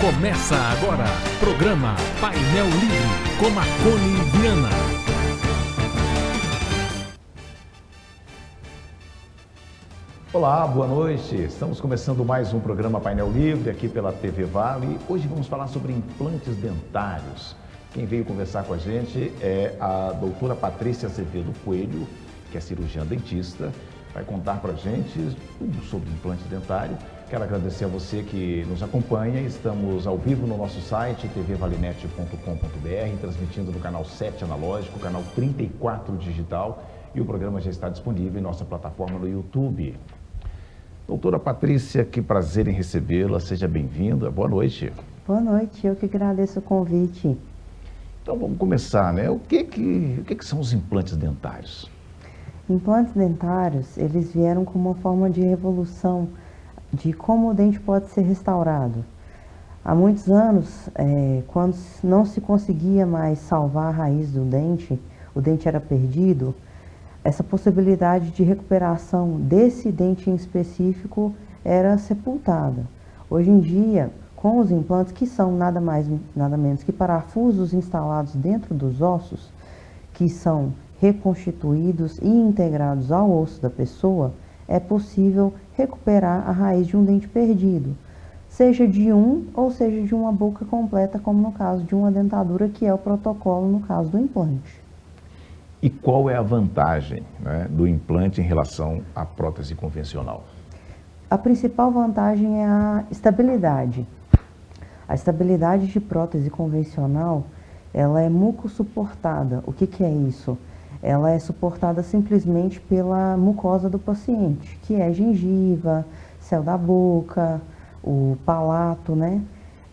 Começa agora, programa Painel Livre, com Marconi Viana. Olá, boa noite. Estamos começando mais um programa Painel Livre aqui pela TV Vale. Hoje vamos falar sobre implantes dentários. Quem veio conversar com a gente é a doutora Patrícia Azevedo Coelho, que é cirurgiã dentista. Vai contar para a gente tudo sobre implante dentário. Quero agradecer a você que nos acompanha. Estamos ao vivo no nosso site, tvvalinet.com.br, transmitindo no canal 7 analógico, canal 34 digital, e o programa já está disponível em nossa plataforma no YouTube. Doutora Patrícia, que prazer em recebê-la. Seja bem-vinda. Boa noite. Boa noite, eu que agradeço o convite. Então vamos começar, né? O que são os implantes dentários? Implantes dentários, eles vieram como uma forma de revolução de como o dente pode ser restaurado. Há muitos anos, quando não se conseguia mais salvar a raiz do dente, o dente era perdido, essa possibilidade de recuperação desse dente em específico era sepultada. Hoje em dia, com os implantes, que são nada mais, nada menos que parafusos instalados dentro dos ossos, que são reconstituídos e integrados ao osso da pessoa, é possível recuperar a raiz de um dente perdido, seja de um ou seja de uma boca completa, como no caso de uma dentadura, que é o protocolo no caso do implante. E qual é a vantagem, né, do implante em relação à prótese convencional? A principal vantagem é a estabilidade. A estabilidade de prótese convencional, ela é mucossuportada. O que é isso? Ela é suportada simplesmente pela mucosa do paciente, que é gengiva, céu da boca, o palato, né?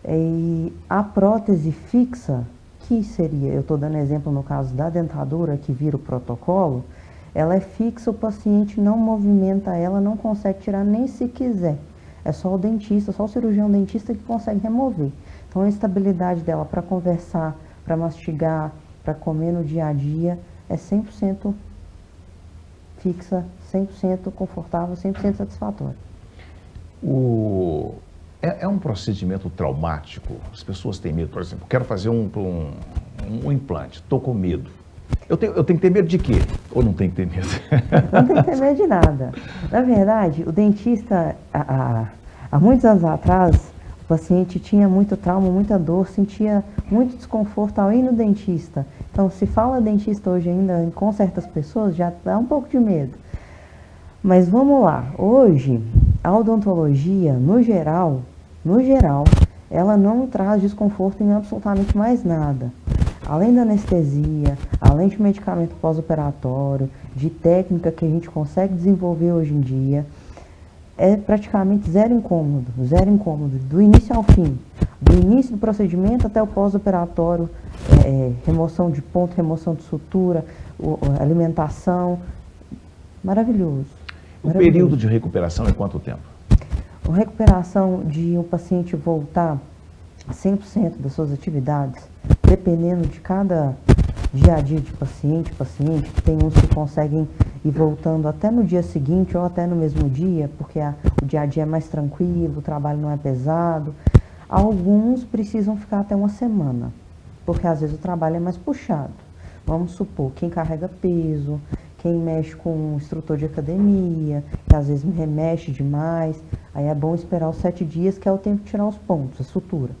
E a prótese fixa, que seria, eu estou dando exemplo no caso da dentadura, que vira o protocolo, ela é fixa, o paciente não movimenta ela, não consegue tirar nem se quiser. É só o dentista, só o cirurgião dentista que consegue remover. Então a estabilidade dela para conversar, para mastigar, para comer no dia a dia, é 100% fixa, 100% confortável, 100% satisfatório. É um procedimento traumático? As pessoas têm medo, por exemplo, quero fazer um implante, estou com medo. Eu tenho que ter medo de quê? Ou não tenho que ter medo? Não tem que ter medo de nada. Na verdade, o dentista, há muitos anos atrás, o paciente tinha muito trauma, muita dor, sentia muito desconforto ao ir no dentista. Então, se fala dentista hoje ainda com certas pessoas, já dá um pouco de medo. Mas vamos lá. Hoje, a odontologia, no geral, ela não traz desconforto em absolutamente mais nada. Além da anestesia, além de medicamento pós-operatório, de técnica que a gente consegue desenvolver hoje em dia, é praticamente zero incômodo, do início ao fim. Do início do procedimento até o pós-operatório, remoção de ponto, remoção de sutura, alimentação, maravilhoso. O período de recuperação é quanto tempo? A recuperação de um paciente voltar a 100% das suas atividades, dependendo de cada dia a dia de paciente, tem uns que conseguem ir voltando até no dia seguinte ou até no mesmo dia, porque o dia a dia é mais tranquilo, o trabalho não é pesado. Alguns precisam ficar até uma semana, porque às vezes o trabalho é mais puxado. Vamos supor, quem carrega peso, quem mexe com um instrutor de academia, que às vezes remexe demais, aí é bom esperar os 7 dias, que é o tempo de tirar os pontos, a sutura.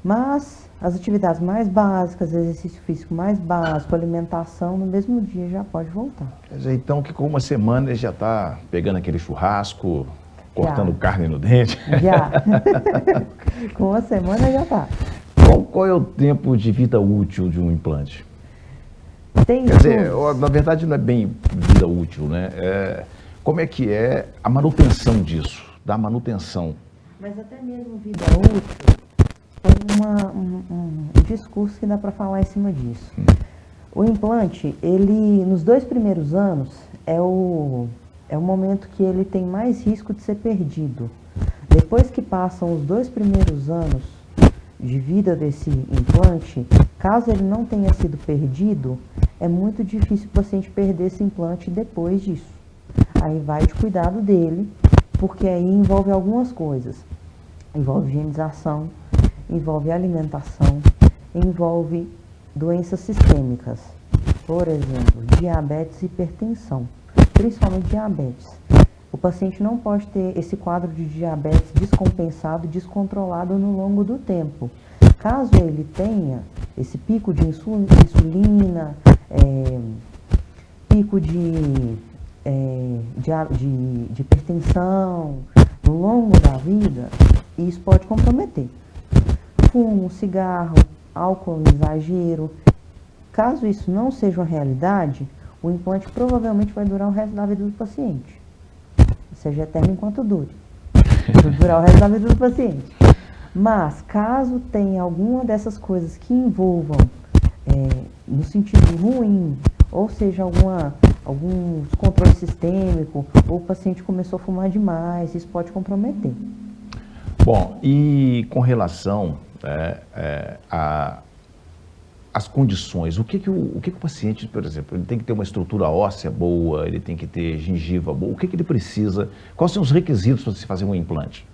Mas as atividades mais básicas, exercício físico mais básico, alimentação, no mesmo dia já pode voltar. Quer dizer, então, que com uma semana ele já está pegando aquele churrasco, cortando carne no dente? Já. Com uma semana já está. Qual é o tempo de vida útil de um implante? Quer dizer, na verdade não é bem vida útil, né? Como é que é a manutenção disso, da manutenção? Mas até mesmo vida útil, foi um discurso que dá para falar em cima disso. O implante, ele, nos 2 primeiros anos, é o momento que ele tem mais risco de ser perdido. Depois que passam os 2 primeiros anos de vida desse implante, caso ele não tenha sido perdido, é muito difícil o paciente perder esse implante depois disso. Aí vai de cuidado dele, porque aí envolve algumas coisas. Envolve higienização, envolve alimentação, envolve doenças sistêmicas, por exemplo, diabetes e hipertensão, principalmente diabetes. O paciente não pode ter esse quadro de diabetes descompensado, descontrolado no longo do tempo. Caso ele tenha esse pico de insulina, pico de hipertensão no longo da vida, isso pode comprometer. Fumo, cigarro, álcool em exagero. Caso isso não seja uma realidade, o implante provavelmente vai durar o resto da vida do paciente. Seja eterno enquanto dure. Vai durar o resto da vida do paciente. Mas, caso tenha alguma dessas coisas que envolvam no sentido ruim, ou seja, algum descontrole sistêmico, ou o paciente começou a fumar demais, isso pode comprometer. Bom, e com relação às condições, o que o paciente, por exemplo, ele tem que ter uma estrutura óssea boa, ele tem que ter gengiva boa, o que ele precisa, quais são os requisitos para se fazer um implante?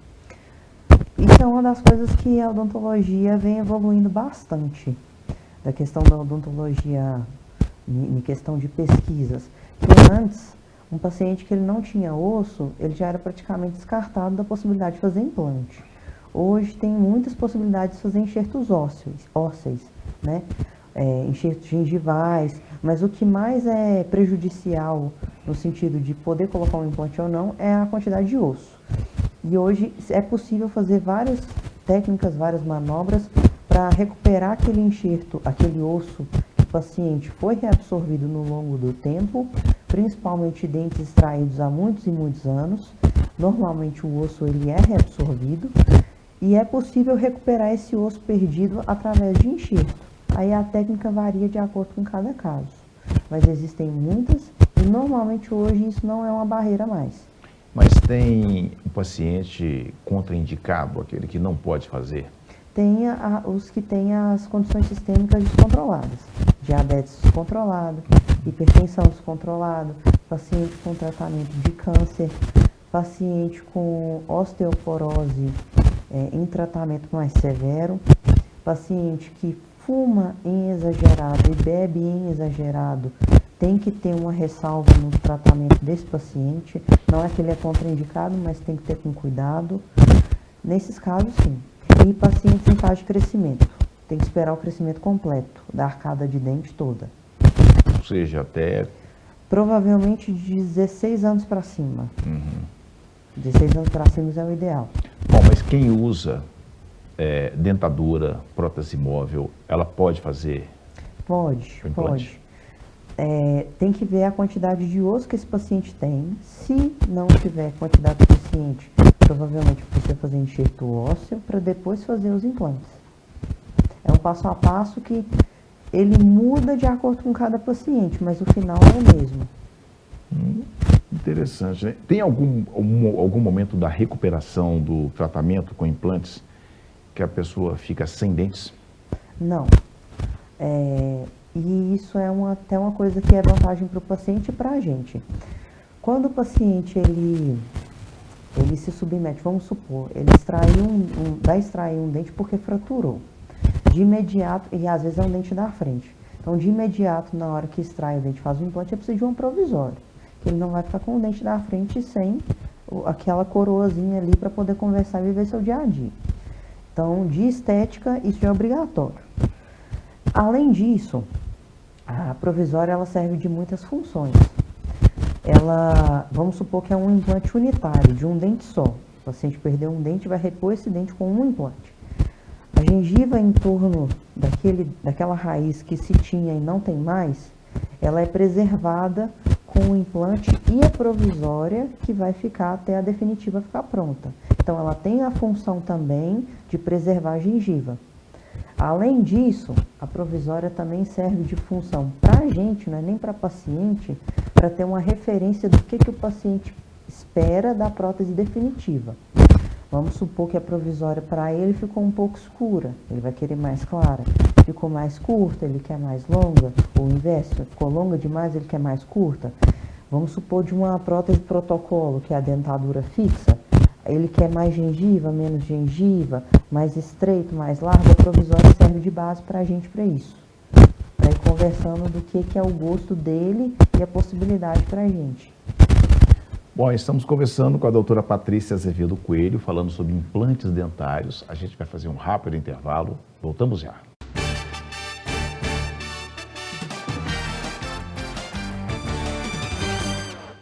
Isso é uma das coisas que a odontologia vem evoluindo bastante, da questão da odontologia em questão de pesquisas. Que antes, um paciente que ele não tinha osso, ele já era praticamente descartado da possibilidade de fazer implante. Hoje tem muitas possibilidades de fazer enxertos ósseos, né? Enxertos gengivais, mas o que mais é prejudicial no sentido de poder colocar um implante ou não é a quantidade de osso. E hoje é possível fazer várias técnicas, várias manobras para recuperar aquele enxerto, aquele osso que o paciente foi reabsorvido no longo do tempo, principalmente dentes extraídos há muitos e muitos anos. Normalmente o osso ele é reabsorvido e é possível recuperar esse osso perdido através de enxerto. Aí a técnica varia de acordo com cada caso, mas existem muitas e normalmente hoje isso não é uma barreira mais. Mas tem um paciente contraindicado, aquele que não pode fazer? Tem os que têm as condições sistêmicas descontroladas, diabetes descontrolado, hipertensão descontrolada, paciente com tratamento de câncer, paciente com osteoporose em tratamento mais severo, paciente que fuma em exagerado e bebe em exagerado, tem que ter uma ressalva no tratamento desse paciente. Não é que ele é contraindicado, mas tem que ter com cuidado. Nesses casos, sim. E pacientes em fase de crescimento. Tem que esperar o crescimento completo da arcada de dente toda. Ou seja, até... Provavelmente de 16 anos para cima. 16 anos para cima é o ideal. Bom, mas quem usa dentadura, prótese móvel, ela pode fazer? Pode, o implante? pode. Tem que ver a quantidade de osso que esse paciente tem. Se não tiver quantidade suficiente, provavelmente precisa fazer enxerto ósseo para depois fazer os implantes. É um passo a passo que ele muda de acordo com cada paciente, mas o final é o mesmo. Interessante, né? Tem algum momento da recuperação do tratamento com implantes que a pessoa fica sem dentes? Não. E isso é até uma coisa que é vantagem para o paciente e para a gente. Quando o paciente ele se submete, vamos supor, ele vai extrair um dente porque fraturou. De imediato, e às vezes é um dente da frente. Então, de imediato, na hora que extrai o dente, faz o implante, é preciso de um provisório. Que ele não vai ficar com o dente da frente sem aquela coroazinha ali para poder conversar e viver seu dia a dia. Então, de estética, isso é obrigatório. Além disso, a provisória ela serve de muitas funções. Vamos supor que é um implante unitário, de um dente só. O paciente perdeu um dente e vai repor esse dente com um implante. A gengiva em torno daquela raiz que se tinha e não tem mais, ela é preservada com o implante e a provisória que vai ficar até a definitiva ficar pronta. Então, ela tem a função também de preservar a gengiva. Além disso, a provisória também serve de função para a gente, não é nem para paciente, para ter uma referência do que o paciente espera da prótese definitiva. Vamos supor que a provisória para ele ficou um pouco escura, ele vai querer mais clara. Ficou mais curta, ele quer mais longa, ou o inverso, ficou longa demais, ele quer mais curta. Vamos supor de uma prótese protocolo, que é a dentadura fixa, ele quer mais gengiva, menos gengiva, mais estreito, mais largo, a provisória serve de base para a gente para isso. Para ir conversando do que é o gosto dele e a possibilidade para a gente. Bom, estamos conversando com a doutora Patrícia Azevedo Coelho, falando sobre implantes dentários. A gente vai fazer um rápido intervalo. Voltamos já.